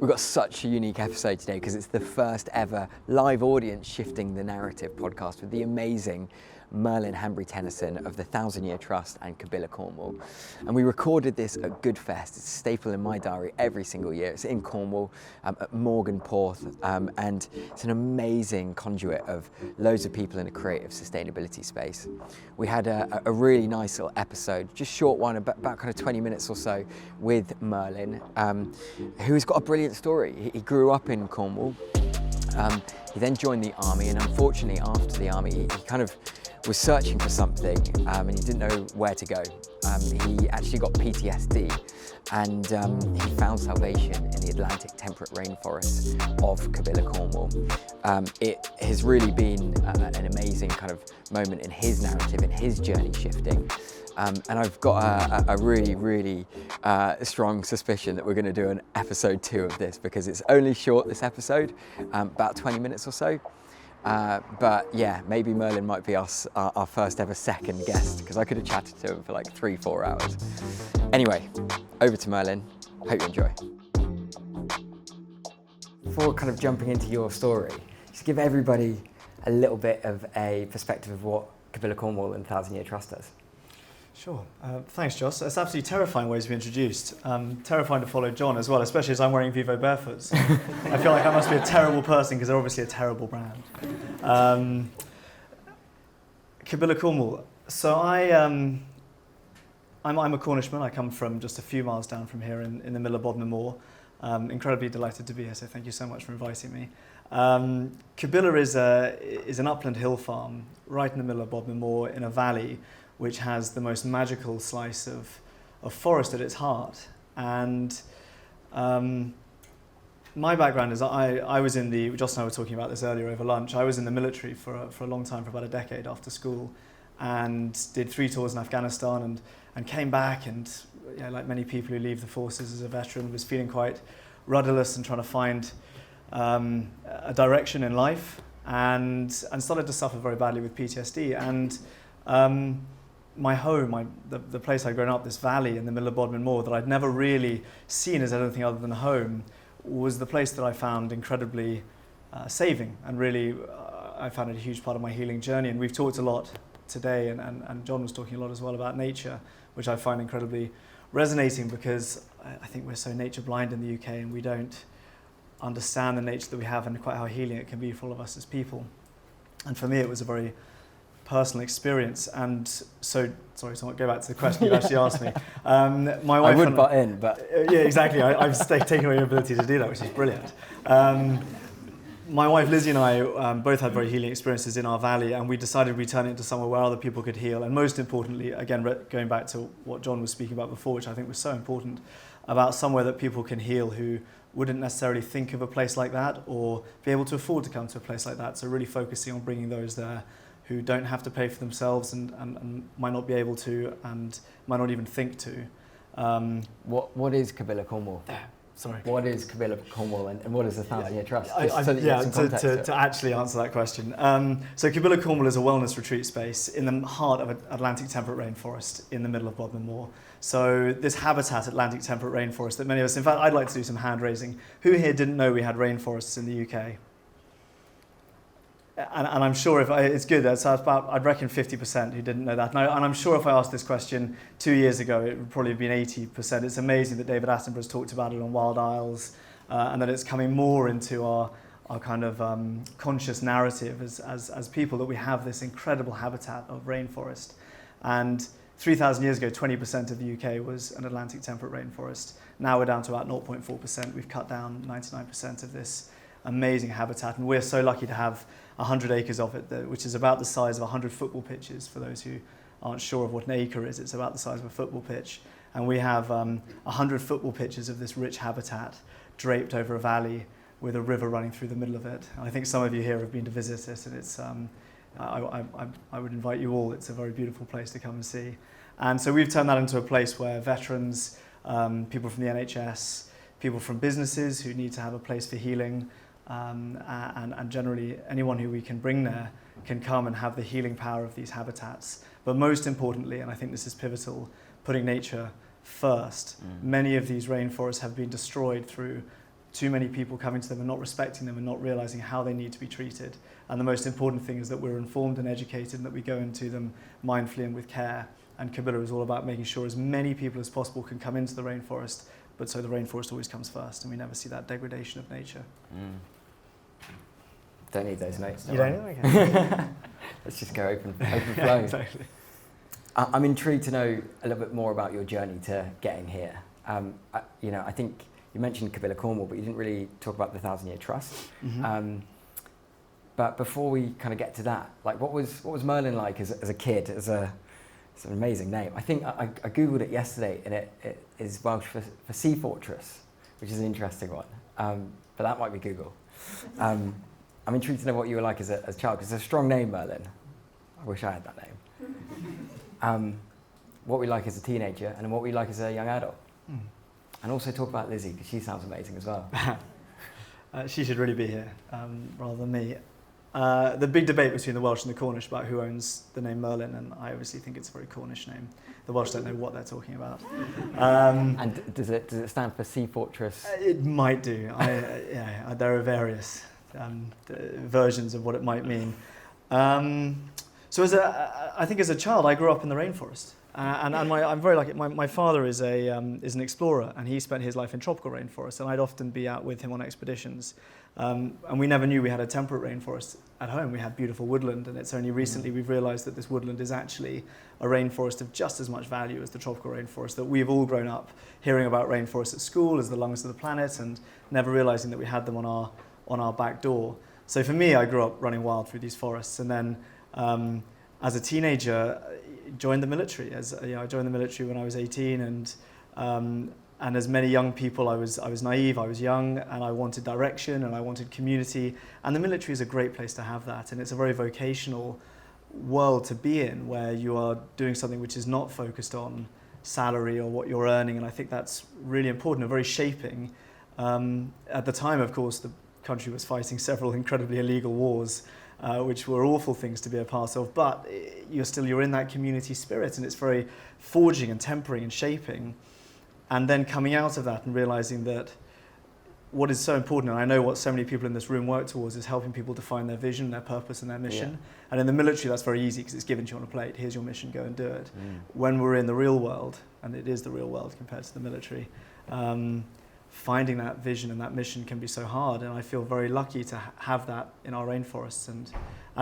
We've got such a unique episode today because it's the first ever live audience Shifting the Narrative podcast with the amazing Merlin Hanbury-Tenison of the 1,000 Year Trust and Cabilla Cornwall. And we recorded this at Goodfest. It's a staple in my diary every single year. It's in Cornwall, at Morganporth, and it's an amazing conduit of loads of people in a creative sustainability space. We had a really nice little episode, just short one, about kind of 20 minutes or so, with Merlin, who's got a brilliant story. He grew up in Cornwall. He then joined the army, and unfortunately after the army he kind of was searching for something and he didn't know where to go. He actually got PTSD and he found salvation in the Atlantic temperate rainforests of Cabilla Cornwall. It has really been an amazing kind of moment in his narrative, in his journey shifting. And I've got a really strong suspicion that we're going to do an episode 2 of this because it's only short, this episode, about 20 minutes or so. But yeah, maybe Merlin might be our first ever second guest because I could have chatted to him for like 3-4 hours. Anyway, over to Merlin. Hope you enjoy. Before kind of jumping into your story, just give everybody a little bit of a perspective of what Cabilla Cornwall and 1,000 Year Trust does. Sure. Thanks, Joss. It's absolutely terrifying ways to be introduced. Terrifying to follow John as well, especially as I'm wearing Vivo barefoots. I feel like I must be a terrible person because they're obviously a terrible brand. Cabilla Cornwall. So I'm a Cornishman. I come from just a few miles down from here in the middle of Bodmin Moor. Incredibly delighted to be here, so thank you so much for inviting me. Cabilla is an upland hill farm right in the middle of Bodmin Moor in a valley which has the most magical slice of forest at its heart. And my background is I was in the, Joss and I were talking about this earlier over lunch, I was in the military for a long time, for about a decade after school, and did 3 tours in Afghanistan and came back and, you know, like many people who leave the forces as a veteran, was feeling quite rudderless and trying to find a direction in life, and started to suffer very badly with PTSD. And my home, the place I'd grown up, this valley in the middle of Bodmin Moor that I'd never really seen as anything other than a home, was the place that I found incredibly saving, and really I found it a huge part of my healing journey. And we've talked a lot today, and John was talking a lot as well about nature, which I find incredibly resonating because I think we're so nature blind in the UK and we don't understand the nature that we have and quite how healing it can be for all of us as people. And for me it was a very personal experience. And so, sorry, so I'll go back to the question you actually asked me. My wife I would butt in, but... yeah, exactly. I've taken away your ability to do that, which is brilliant. My wife Lizzie and I both had very healing experiences in our valley, and we decided we'd turn it into somewhere where other people could heal. And most importantly, again, going back to what John was speaking about before, which I think was so important, about somewhere that people can heal who wouldn't necessarily think of a place like that or be able to afford to come to a place like that. So really focusing on bringing those there who don't have to pay for themselves and might not be able to and might not even think to. What is Cabilla Cornwall? Sorry. What is Cabilla Cornwall and what is the 1,000 Year Trust? To actually answer that question. So Cabilla Cornwall is a wellness retreat space in the heart of an Atlantic temperate rainforest in the middle of Bodmin Moor. So this habitat, Atlantic temperate rainforest, that many of us, in fact, I'd like to do some hand raising. Who here didn't know we had rainforests in the UK? And I'm sure it's good, so about, I'd reckon 50% who didn't know that. And I'm sure if I asked this question 2 years ago, it would probably have been 80%. It's amazing that David Attenborough's talked about it on Wild Isles, and that it's coming more into our kind of conscious narrative as people, that we have this incredible habitat of rainforest. And 3,000 years ago, 20% of the UK was an Atlantic temperate rainforest. Now we're down to about 0.4%. We've cut down 99% of this amazing habitat, and we're so lucky to have 100 acres of it, which is about the size of 100 football pitches. For those who aren't sure of what an acre is, it's about the size of a football pitch. And we have 100 football pitches of this rich habitat draped over a valley with a river running through the middle of it. And I think some of you here have been to visit it, and it's I would invite you all. It's a very beautiful place to come and see. And so we've turned that into a place where veterans, people from the NHS, people from businesses who need to have a place for healing, and generally anyone who we can bring there can come and have the healing power of these habitats. But most importantly, and I think this is pivotal, putting nature first. Many of these rainforests have been destroyed through too many people coming to them and not respecting them and not realizing how they need to be treated. And the most important thing is that we're informed and educated and that we go into them mindfully and with care. And Cabilla is all about making sure as many people as possible can come into the rainforest, but so the rainforest always comes first and we never see that degradation of nature. Don't need those notes. You don't? Okay. Let's just go open flow. Exactly. I'm intrigued to know a little bit more about your journey to getting here. I think you mentioned Cabilla Cornwall, but you didn't really talk about the 1,000 Year Trust. But before we kind of get to that, like what was Merlin like as a kid? It's an amazing name. I think I googled it yesterday, and it is Welsh for sea fortress, which is an interesting one. But that might be Google. I'm intrigued to know what you were like as a child, because it's a strong name, Merlin. I wish I had that name. What were you like as a teenager, and what were you like as a young adult? And also talk about Lizzie, because she sounds amazing as well. She should really be here, rather than me. The big debate between the Welsh and the Cornish about who owns the name Merlin, and I obviously think it's a very Cornish name. The Welsh don't know what they're talking about. And does it stand for sea fortress? It might do. There are various versions of what it might mean. So I think as a child, I grew up in the rainforest. I'm very lucky. My father is an explorer, and he spent his life in tropical rainforests, and I'd often be out with him on expeditions. And we never knew we had a temperate rainforest at home. We had beautiful woodland, and it's only recently we've realised that this woodland is actually a rainforest of just as much value as the tropical rainforest, that we've all grown up hearing about rainforests at school as the lungs of the planet and never realising that we had them on our back door. So for me, I grew up running wild through these forests, and then as a teenager, joined the military. I joined the military when I was 18, and as many young people, I was naive, I was young, and I wanted direction and I wanted community. And the military is a great place to have that, and it's a very vocational world to be in, where you are doing something which is not focused on salary or what you're earning, and I think that's really important and very shaping. At the time, of course, the country was fighting several incredibly illegal wars, which were awful things to be a part of, but you're in that community spirit, and it's very forging and tempering and shaping. And then coming out of that and realizing that what is so important, and I know what so many people in this room work towards, is helping people define their vision, their purpose and their mission. Yeah. And in the military, that's very easy because it's given to you on a plate. Here's your mission, go and do it. When we're in the real world, and it is the real world compared to the military, finding that vision and that mission can be so hard, and I feel very lucky to have that in our rainforests, and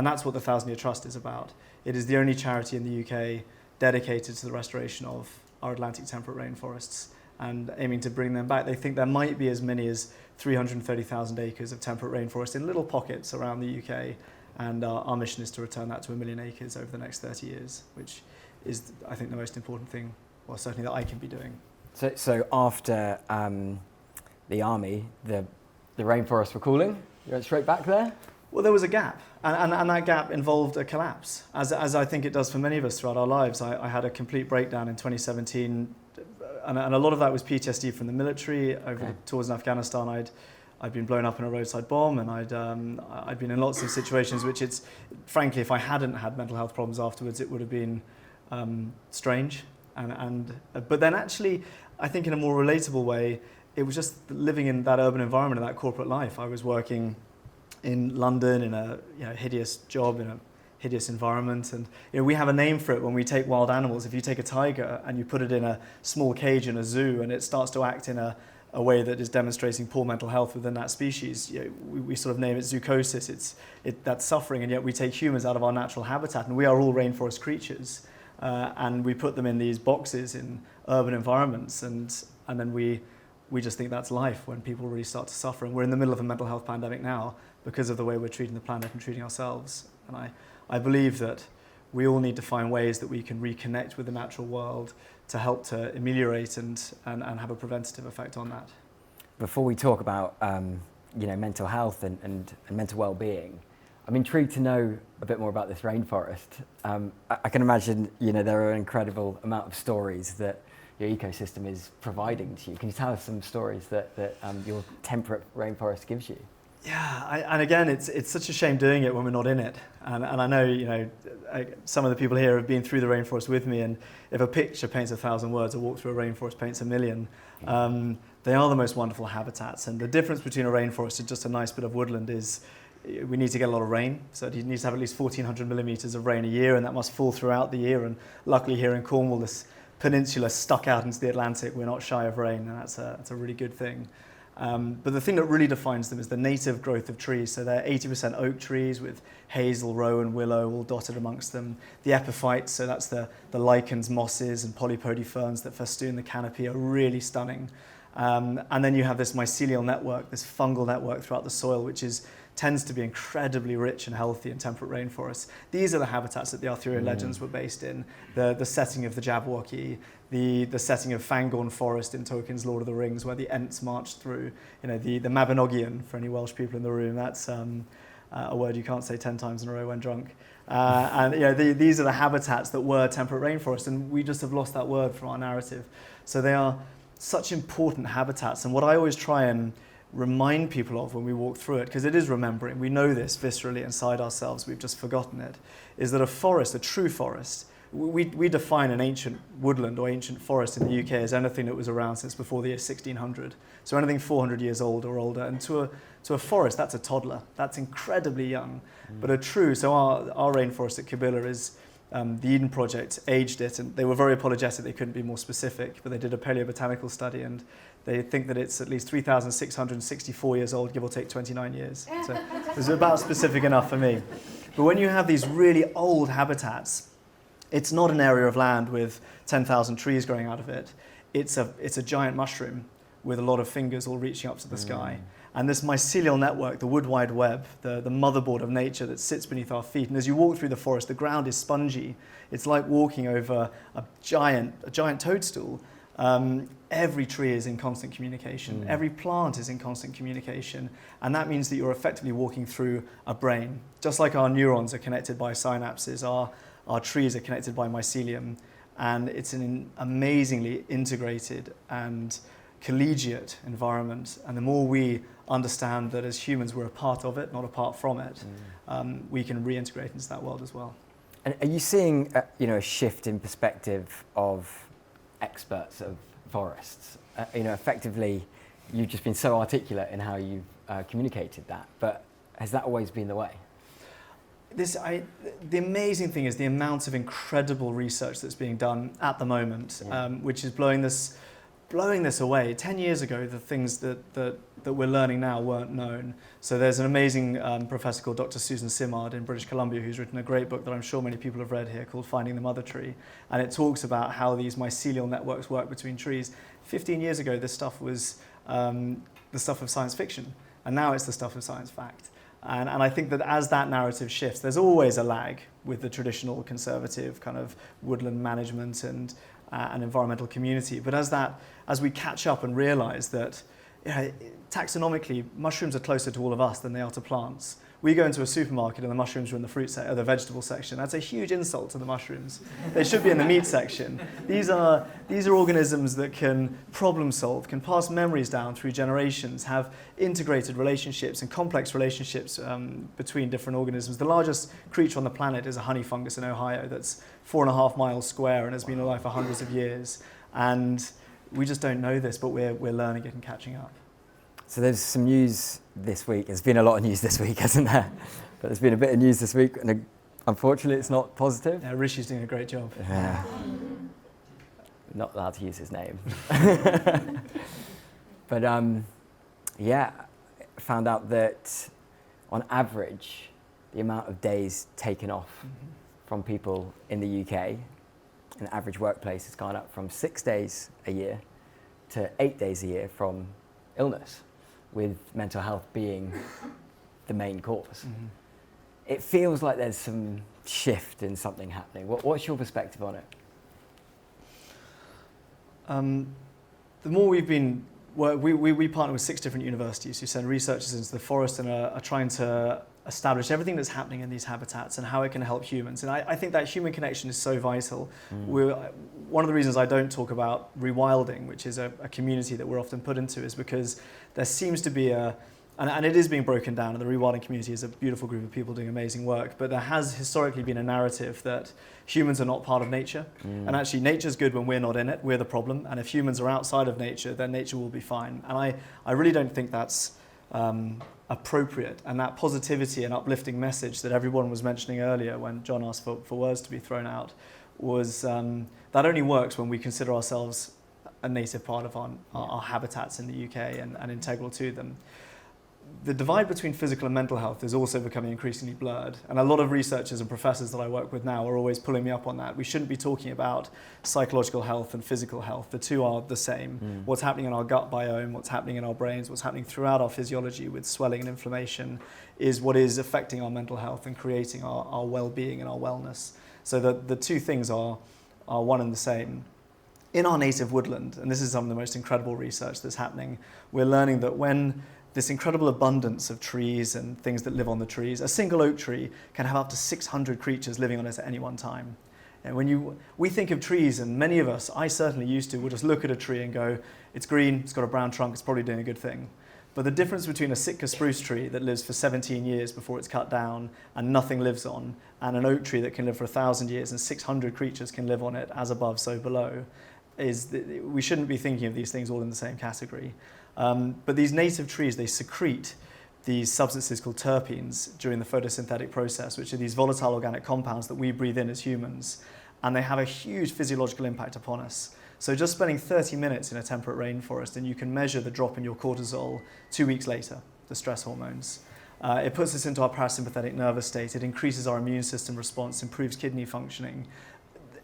that's what the 1,000 Year Trust is about. It is the only charity in the UK dedicated to the restoration of our Atlantic temperate rainforests and aiming to bring them back. They think there might be as many as 330,000 acres of temperate rainforest in little pockets around the UK, and our mission is to return that to 1 million acres over the next 30 years, which is, I think, the most important thing, well, certainly that I can be doing. So after the army, the rainforests were cooling? You went straight back there? Well, there was a gap, and that gap involved a collapse, as I think it does for many of us throughout our lives. I had a complete breakdown in 2017, and a lot of that was PTSD from the military. Over the tours in Afghanistan, I'd been blown up in a roadside bomb, and I'd been in lots of situations which frankly, if I hadn't had mental health problems afterwards, it would have been strange. But then actually, I think in a more relatable way, it was just living in that urban environment and that corporate life. I was working in London in a hideous job in a hideous environment, and we have a name for it when we take wild animals. If you take a tiger and you put it in a small cage in a zoo and it starts to act in a way that is demonstrating poor mental health within that species, we sort of name it zoochosis. That's suffering, and yet we take humans out of our natural habitat, and we are all rainforest creatures, and we put them in these boxes in urban environments, and then we just think that's life when people really start to suffer. And we're in the middle of a mental health pandemic now because of the way we're treating the planet and treating ourselves. And I believe that we all need to find ways that we can reconnect with the natural world to help to ameliorate and have a preventative effect on that. Before we talk about mental health and mental well-being, I'm intrigued to know a bit more about this rainforest. I can imagine there are an incredible amount of stories that your ecosystem is providing to you. Can you tell us some stories that your temperate rainforest gives you? Yeah, and again, it's such a shame doing it when we're not in it. And I know, some of the people here have been through the rainforest with me, and if a picture paints 1,000 words, a walk through a rainforest paints 1,000,000. they are the most wonderful habitats. And the difference between a rainforest and just a nice bit of woodland is we need to get a lot of rain. So it needs to have at least 1,400 millimetres of rain a year, and that must fall throughout the year. And luckily here in Cornwall, this peninsula stuck out into the Atlantic, we're not shy of rain, and that's a really good thing. But the thing that really defines them is the native growth of trees. So they're 80% oak trees with hazel, rowan, willow all dotted amongst them. The epiphytes, so that's the lichens, mosses and polypody ferns that festoon the canopy, are really stunning. And then you have this mycelial network, this fungal network throughout the soil, which tends to be incredibly rich and healthy in temperate rainforests. These are the habitats that the Arthurian legends were based in. The setting of the Jabberwocky, the setting of Fangorn Forest in Tolkien's Lord of the Rings, where the Ents marched through. The Mabinogion, for any Welsh people in the room, that's a word you can't say 10 times in a row when drunk. These are the habitats that were temperate rainforests, and we just have lost that word from our narrative. So they are such important habitats, and what I always try and remind people of when we walk through it, because it is remembering, we know this viscerally inside ourselves, we've just forgotten it, is that a forest, a true forest, we define an ancient woodland or ancient forest in the UK as anything that was around since before the year 1600. So anything 400 years old or older, and to a forest, that's a toddler, that's incredibly young. But our rainforest at Cabilla is, the Eden Project aged it, and they were very apologetic they couldn't be more specific, but they did a paleobotanical study, and they think that it's at least 3,664 years old, give or take 29 years. So it was about specific enough for me. But when you have these really old habitats, it's not an area of land with 10,000 trees growing out of it. It's a giant mushroom with a lot of fingers all reaching up to the sky. And this mycelial network, the wood wide web, the motherboard of nature that sits beneath our feet. And as you walk through the forest, the ground is spongy. It's like walking over a giant toadstool. Every tree is in constant communication. Every plant is in constant communication. And that means that you're effectively walking through a brain. Just like our neurons are connected by synapses, our trees are connected by mycelium. And it's an amazingly integrated and collegiate environment. And the more we understand that as humans we're a part of it, not apart from it, we can reintegrate into that world as well. And are you seeing a shift in perspective of experts of forests? Effectively, you've just been so articulate in how you've communicated that, but has that always been the way? The amazing thing is the amount of incredible research that's being done at the moment, which is blowing this away. 10 years ago, the things that we're learning now weren't known. So there's an amazing professor called Dr. Susan Simard in British Columbia who's written a great book that I'm sure many people have read here called Finding the Mother Tree. And it talks about how these mycelial networks work between trees. 15 years ago, this stuff was the stuff of science fiction. And now it's the stuff of science fact. And I think that as that narrative shifts, there's always a lag with the traditional conservative kind of woodland management and environmental community. But as we catch up and realize that taxonomically, mushrooms are closer to all of us than they are to plants. We go into a supermarket and the mushrooms are in the vegetable section. That's a huge insult to the mushrooms. They should be in the meat section. These are organisms that can problem solve, can pass memories down through generations, have integrated relationships and complex relationships between different organisms. The largest creature on the planet is a honey fungus in Ohio that's 4.5 miles square and has been alive for hundreds of years. And we just don't know this, but we're learning it and catching up. So there's some news this week. There's been a lot of news this week, hasn't there? But there's been a bit of news this week, and unfortunately it's not positive. Yeah, Rishi's doing a great job. Yeah. Not allowed to use his name. But found out that on average, the amount of days taken off from people in the UK in the average workplace has gone up from 6 days a year to 8 days a year from illness, with mental health being the main cause. It feels like there's some shift in something happening. What's your perspective on it? The more we've been, we partner with 6 different universities who send researchers into the forest and are trying to establish everything that's happening in these habitats and how it can help humans. And I think that human connection is so vital. One of the reasons I don't talk about rewilding, which is a community that we're often put into, is because there seems to be a and it is being broken down, and the rewilding community is a beautiful group of people doing amazing work, but there has historically been a narrative that humans are not part of nature, and actually nature's good when we're not in it, we're the problem, and if humans are outside of nature, then nature will be fine. And I really don't think that's appropriate, and that positivity and uplifting message that everyone was mentioning earlier when John asked for words to be thrown out was that only works when we consider ourselves a native part of our habitats in the UK and integral to them. The divide between physical and mental health is also becoming increasingly blurred, and a lot of researchers and professors that I work with now are always pulling me up on that. We shouldn't be talking about psychological health and physical health. The two are the same. What's happening in our gut biome, what's happening in our brains, what's happening throughout our physiology with swelling and inflammation is what is affecting our mental health and creating our well-being and our wellness. So the two things are one and the same. In our native woodland, and this is some of the most incredible research that's happening, we're learning that when this incredible abundance of trees and things that live on the trees, a single oak tree can have up to 600 creatures living on it at any one time. And we think of trees, and many of us, I certainly used to, would just look at a tree and go, it's green, it's got a brown trunk, it's probably doing a good thing. But the difference between a Sitka spruce tree that lives for 17 years before it's cut down and nothing lives on, and an oak tree that can live for 1,000 years and 600 creatures can live on it, as above, so below, is that we shouldn't be thinking of these things all in the same category. But these native trees, they secrete these substances called terpenes during the photosynthetic process, which are these volatile organic compounds that we breathe in as humans, and they have a huge physiological impact upon us. So just spending 30 minutes in a temperate rainforest, and you can measure the drop in your cortisol 2 weeks later, the stress hormones. It puts us into our parasympathetic nervous state, it increases our immune system response, improves kidney functioning.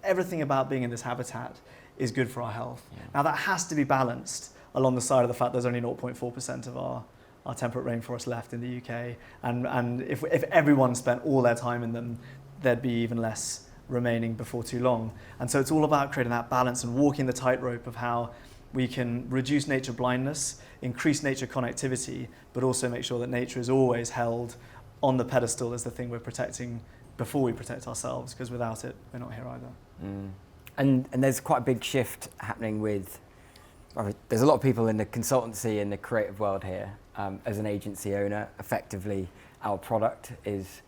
Everything about being in this habitat is good for our health. Yeah. Now that has to be balanced along the side of the fact there's only 0.4% of our temperate rainforest left in the UK, and if everyone spent all their time in them, there'd be even less remaining before too long. And so it's all about creating that balance and walking the tightrope of how we can reduce nature blindness, increase nature connectivity, but also make sure that nature is always held on the pedestal as the thing we're protecting before we protect ourselves, because without it, we're not here either. And there's quite a big shift happening with, there's a lot of people in the consultancy and the creative world here. As an agency owner, effectively our product is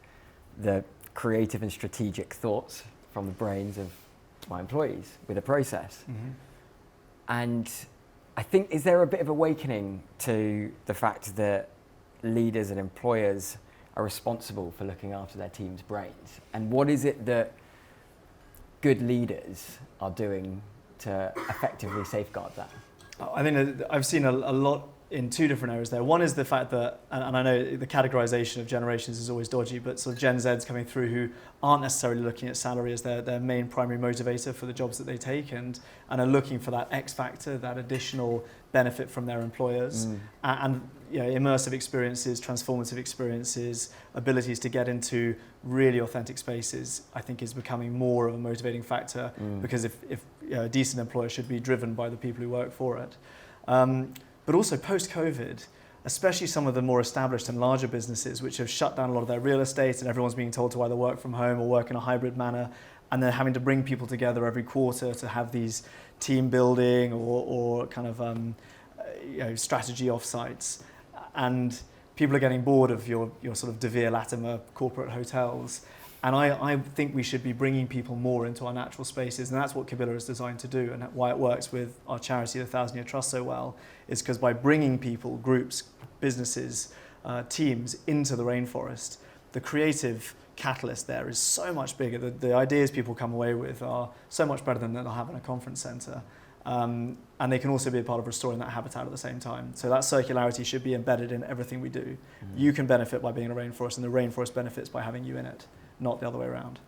the creative and strategic thoughts from the brains of my employees with a process. And I think, is there a bit of awakening to the fact that leaders and employers are responsible for looking after their team's brains? And what is it that good leaders are doing to effectively safeguard that? I think I've seen a lot in two different areas there. One is the fact that, and I know the categorization of generations is always dodgy, but sort of Gen Zs coming through who aren't necessarily looking at salary as their main primary motivator for the jobs that they take, and are looking for that X factor, that additional benefit from their employers, and immersive experiences, transformative experiences, abilities to get into really authentic spaces, I think is becoming more of a motivating factor, because if a decent employer should be driven by the people who work for it. But also post-COVID, especially some of the more established and larger businesses which have shut down a lot of their real estate, and everyone's being told to either work from home or work in a hybrid manner, and they're having to bring people together every quarter to have these team building or kind of strategy offsites. And people are getting bored of your sort of De Vere Latimer corporate hotels. And I think we should be bringing people more into our natural spaces, and that's what Cabilla is designed to do, and why it works with our charity, the 1,000 Year Trust, so well, is because by bringing people, groups, businesses, teams into the rainforest, the creative catalyst there is so much bigger. The ideas people come away with are so much better than they'll have in a conference centre. And they can also be a part of restoring that habitat at the same time. So that circularity should be embedded in everything we do. You can benefit by being in a rainforest, and the rainforest benefits by having you in it, not the other way around.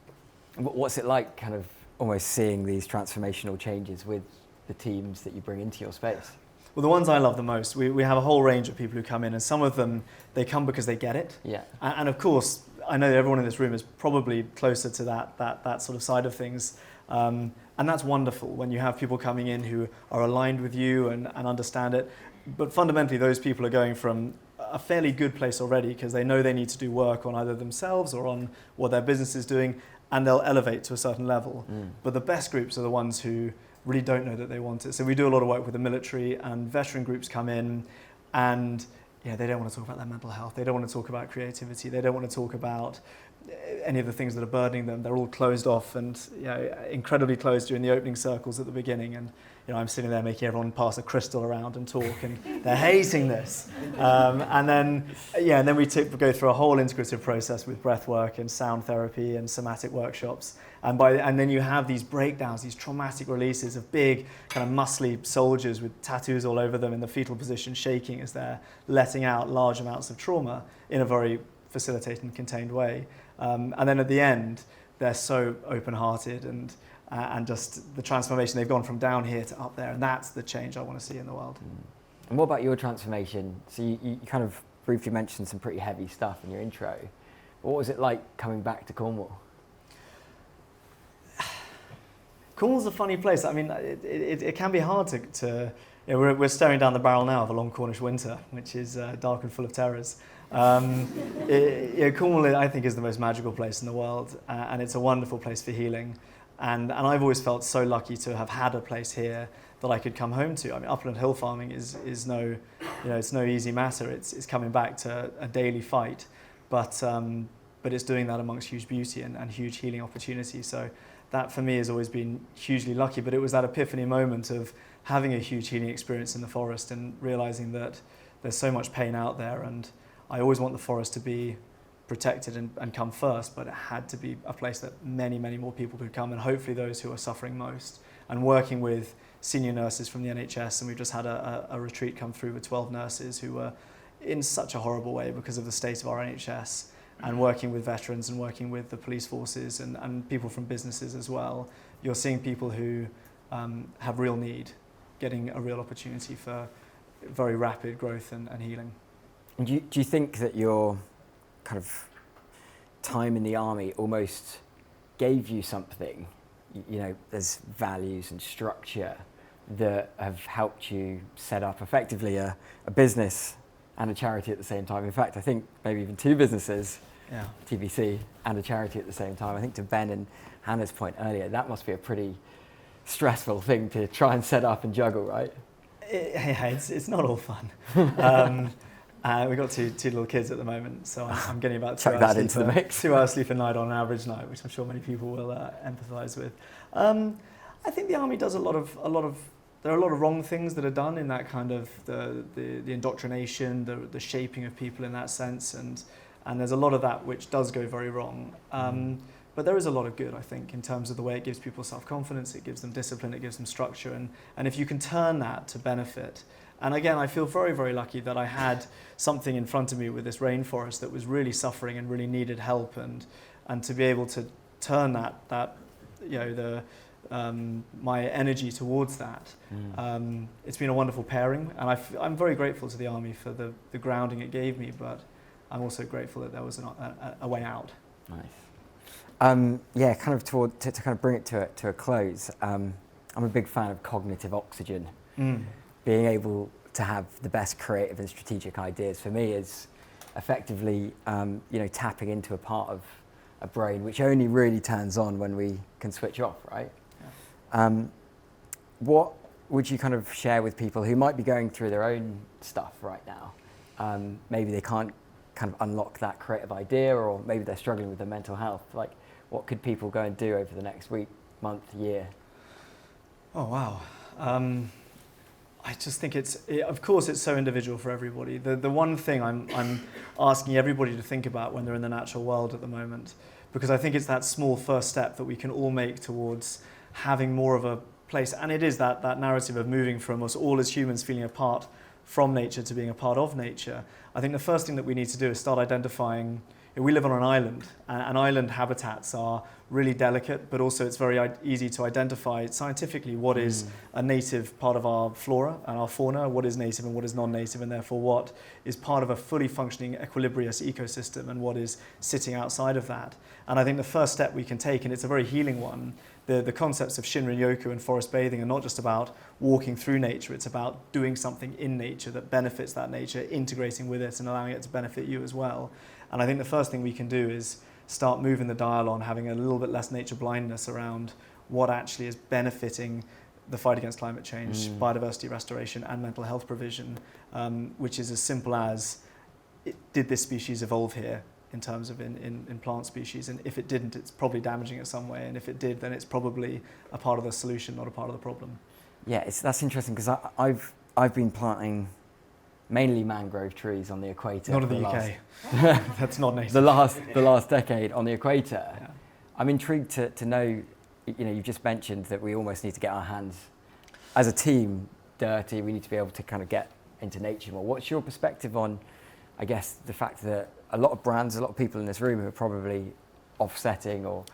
What's it like kind of almost seeing these transformational changes with the teams that you bring into your space? Well, the ones I love the most, we have a whole range of people who come in, and some of them, they come because they get it. Yeah. And of course, I know everyone in this room is probably closer to that sort of side of things. And that's wonderful when you have people coming in who are aligned with you and understand it. But fundamentally, those people are going from a fairly good place already because they know they need to do work on either themselves or on what their business is doing, and they'll elevate to a certain level. But the best groups are the ones who really don't know that they want it. So we do a lot of work with the military, and veteran groups come in, and they don't want to talk about their mental health. They don't want to talk about creativity. They don't want to talk about any of the things that are burdening them. They're all closed off and incredibly closed during the opening circles at the beginning. And I'm sitting there making everyone pass a crystal around and talk, and they're hating this. And then we go through a whole integrative process with breath work and sound therapy and somatic workshops. And then you have these breakdowns, these traumatic releases of big, kind of muscly soldiers with tattoos all over them in the fetal position, shaking as they're letting out large amounts of trauma in a very facilitated and contained way. And then at the end, they're so open-hearted and just the transformation. They've gone from down here to up there, and that's the change I want to see in the world. And what about your transformation? So you kind of briefly mentioned some pretty heavy stuff in your intro. What was it like coming back to Cornwall? Cornwall's a funny place. I mean, it can be hard to we're staring down the barrel now of a long Cornish winter, which is dark and full of terrors. Cornwall, I think, is the most magical place in the world, and it's a wonderful place for healing. And I've always felt so lucky to have had a place here that I could come home to. I mean, upland hill farming is no, it's no easy matter. It's coming back to a daily fight, but it's doing that amongst huge beauty and huge healing opportunity. So that for me has always been hugely lucky. But it was that epiphany moment of having a huge healing experience in the forest and realizing that there's so much pain out there, and I always want the forest to be protected and come first, but it had to be a place that many, many more people could come, and hopefully those who are suffering most. And working with senior nurses from the NHS, and we've just had a retreat come through with 12 nurses who were in such a horrible way because of the state of our NHS, and working with veterans and working with the police forces and people from businesses as well. You're seeing people who have real need, getting a real opportunity for very rapid growth and healing. And do you think that your kind of time in the army almost gave you something? There's values and structure that have helped you set up effectively a business and a charity at the same time. In fact, I think maybe even two businesses, TBC and a charity at the same time. I think to Ben and Hannah's point earlier, that must be a pretty stressful thing to try and set up and juggle, right? It's not all fun. We've got two little kids at the moment, so I'm getting about 2 hours sleep a night on an average night, which I'm sure many people will empathise with. I think the army does there are a lot of wrong things that are done in that kind of the indoctrination, the shaping of people in that sense, and there's a lot of that which does go very wrong. But there is a lot of good, I think, in terms of the way it gives people self-confidence, it gives them discipline, it gives them structure, and if you can turn that to benefit. And again, I feel very, very lucky that I had something in front of me with this rainforest that was really suffering and really needed help, and to be able to turn my energy towards that. It's been a wonderful pairing, and I'm very grateful to the army for the grounding it gave me, but I'm also grateful that there was a way out. Nice. Kind of to kind of bring it to a close. I'm a big fan of cognitive oxygen. Being able to have the best creative and strategic ideas for me is effectively, tapping into a part of a brain which only really turns on when we can switch off, right? Yeah. What would you kind of share with people who might be going through their own stuff right now? Maybe they can't kind of unlock that creative idea, or maybe they're struggling with their mental health. Like, what could people go and do over the next week, month, year? Oh, wow. I just think of course it's so individual for everybody. The one thing I'm asking everybody to think about when they're in the natural world at the moment, because I think it's that small first step that we can all make towards having more of a place, and it is that narrative of moving from us all as humans feeling apart from nature to being a part of nature. I think the first thing that we need to do is start identifying. We live on an island, and island habitats are really delicate, but also it's very easy to identify scientifically what is a native part of our flora and our fauna, what is native and what is non-native, and therefore what is part of a fully functioning equilibrious ecosystem and what is sitting outside of that. And I think the first step we can take, and it's a very healing one, the concepts of Shinrin-yoku and forest bathing are not just about walking through nature, it's about doing something in nature that benefits that nature, integrating with it and allowing it to benefit you as well. And I think the first thing we can do is start moving the dial on having a little bit less nature blindness around what actually is benefiting the fight against climate change, biodiversity restoration, and mental health provision, which is as simple as, did this species evolve here in terms of in plant species? And if it didn't, it's probably damaging it some way. And if it did, then it's probably a part of the solution, not a part of the problem. Yeah, that's interesting, because I've been planting mainly mangrove trees on the equator. Not in the UK. That's not native. The last decade on the equator. Yeah. I'm intrigued to know, you've just mentioned that we almost need to get our hands, as a team, dirty. We need to be able to kind of get into nature more. What's your perspective on, I guess, the fact that a lot of brands, a lot of people in this room are probably offsetting or,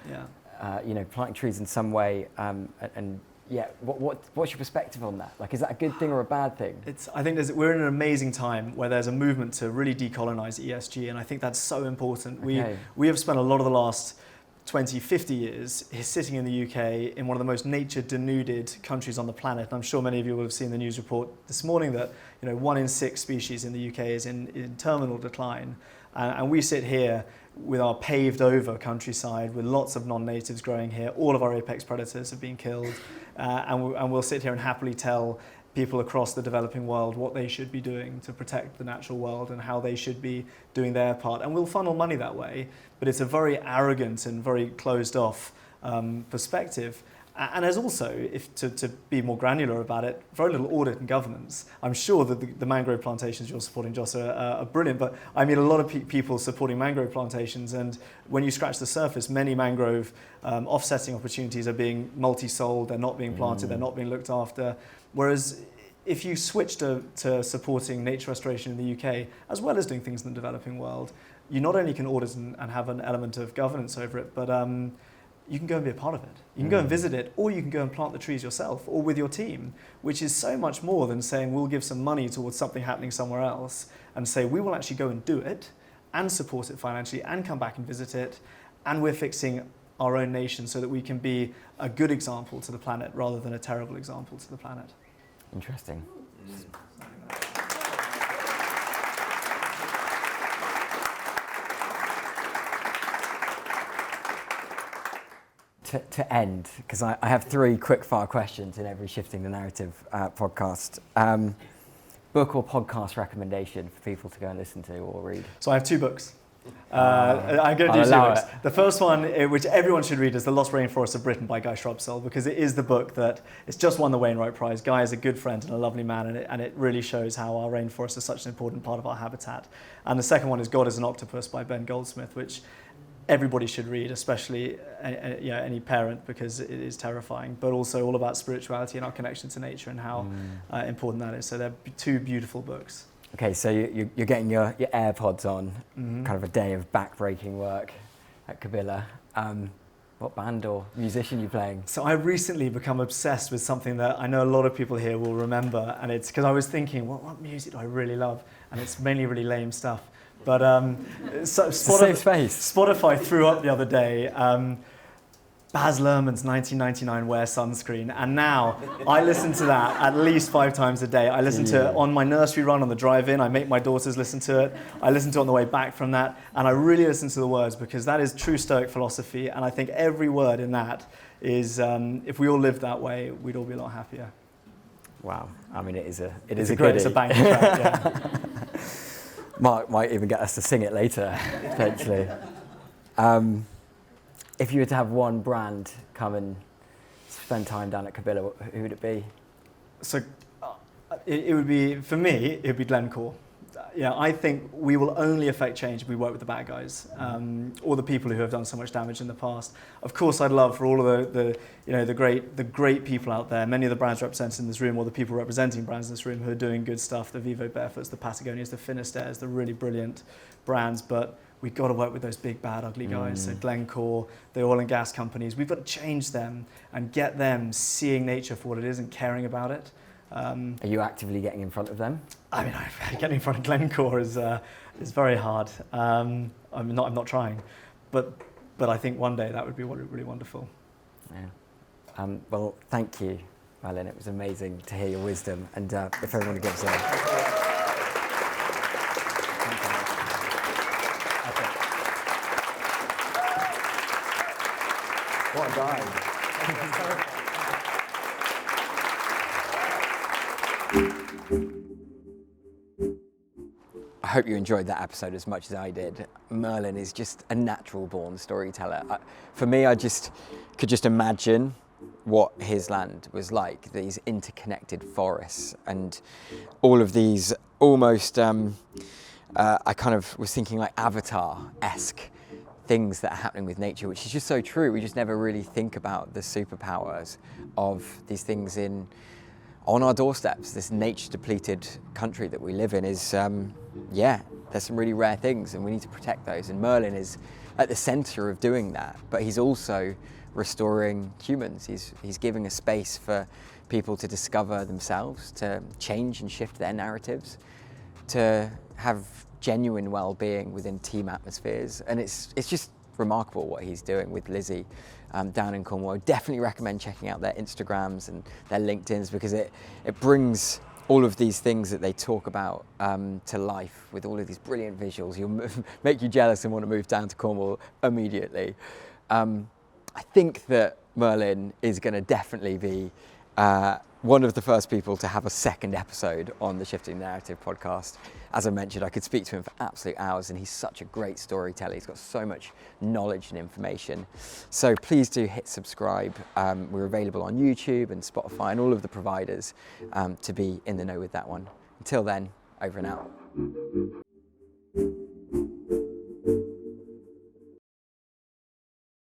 planting trees in some way, what's your perspective on that? Like, is that a good thing or a bad thing? I think we're in an amazing time where there's a movement to really decolonize ESG, and I think that's so important. Okay. We have spent a lot of the last 20, 50 years sitting in the UK in one of the most nature-denuded countries on the planet. And I'm sure many of you will have seen the news report this morning that 1 in 6 species in the UK is in terminal decline. And we sit here with our paved-over countryside with lots of non-natives growing here. All of our apex predators have been killed. And we'll sit here and happily tell people across the developing world what they should be doing to protect the natural world and how they should be doing their part. And we'll funnel money that way, but it's a very arrogant and very closed-off perspective. And there's also, to be more granular about it, very little audit and governance. I'm sure that the mangrove plantations you're supporting, Joss, are brilliant, but I mean a lot of people supporting mangrove plantations, and when you scratch the surface, many mangrove offsetting opportunities are being multi-sold, they're not being planted, they're not being looked after. Whereas if you switch to supporting nature restoration in the UK, as well as doing things in the developing world, you not only can audit and have an element of governance over it, but you can go and be a part of it. You can go and visit it, or you can go and plant the trees yourself or with your team, which is so much more than saying we'll give some money towards something happening somewhere else, and say we will actually go and do it and support it financially and come back and visit it, and we're fixing our own nation so that we can be a good example to the planet rather than a terrible example to the planet. Interesting. To end, because I have 3 quick-fire questions in every Shifting the Narrative podcast. Book or podcast recommendation for people to go and listen to or read? So I have 2 books. I'm going to do 2 books. The first one, which everyone should read, is The Lost Rainforests of Britain by Guy Shrubsole, because it is the book that it's just won the Wainwright Prize. Guy is a good friend and a lovely man, and it really shows how our rainforests are such an important part of our habitat. And the second one is God is an Octopus by Ben Goldsmith, which everybody should read, especially any parent, because it is terrifying, but also all about spirituality and our connection to nature and how important that is. So they're 2 beautiful books. Okay, so you're getting your AirPods on, kind of a day of back-breaking work at Cabilla. What band or musician are you playing? So I've recently become obsessed with something that I know a lot of people here will remember, and it's because I was thinking, what music do I really love? And it's mainly really lame stuff. But Spotify threw up the other day Baz Luhrmann's 1999 Wear Sunscreen, and now I listen to that at least 5 times a day. I listen to it on my nursery run on the drive-in. I make my daughters listen to it. I listen to it on the way back from that, and I really listen to the words, because that is true Stoic philosophy, and I think every word in that is, if we all lived that way, we'd all be a lot happier. Wow, I mean, it's a banging track, yeah. Mark might even get us to sing it later, potentially. If you were to have one brand come and spend time down at Cabilla, who would it be? So it would be, for me, it would be Glencore. I think we will only affect change if we work with the bad guys, or the people who have done so much damage in the past. Of course, I'd love for all of the great people out there, many of the brands represented in this room, or the people representing brands in this room who are doing good stuff, the Vivo Barefoots, the Patagonias, the Finistairs, the really brilliant brands, but we've got to work with those big, bad, ugly guys. So Glencore, the oil and gas companies, we've got to change them and get them seeing nature for what it is and caring about it. Are you actively getting in front of them? I mean, getting in front of Glencore is very hard. I'm not trying, but I think one day that would be really wonderful. Yeah. Well, thank you, Merlin. It was amazing to hear your wisdom, and if everyone gives a. What a guy. I hope you enjoyed that episode as much as I did. Merlin is just a natural born storyteller. For me, I could just imagine what his land was like, these interconnected forests and all of these almost, I kind of was thinking like Avatar-esque things that are happening with nature, which is just so true. We just never really think about the superpowers of these things on our doorsteps. This nature-depleted country that we live in is, there's some really rare things and we need to protect those. And Merlin is at the center of doing that, but he's also restoring humans. He's giving a space for people to discover themselves, to change and shift their narratives, to have genuine well-being within team atmospheres. And it's just remarkable what he's doing with Lizzie down in Cornwall. I definitely recommend checking out their Instagrams and their LinkedIns, because it brings all of these things that they talk about to life with all of these brilliant visuals. You'll make you jealous and want to move down to Cornwall immediately. I think that Merlin is going to definitely be one of the first people to have a second episode on the Shifting Narrative podcast. As I mentioned, I could speak to him for absolute hours, and he's such a great storyteller. He's got so much knowledge and information. So please do hit subscribe. We're available on YouTube and Spotify and all of the providers to be in the know with that one. Until then, over and out.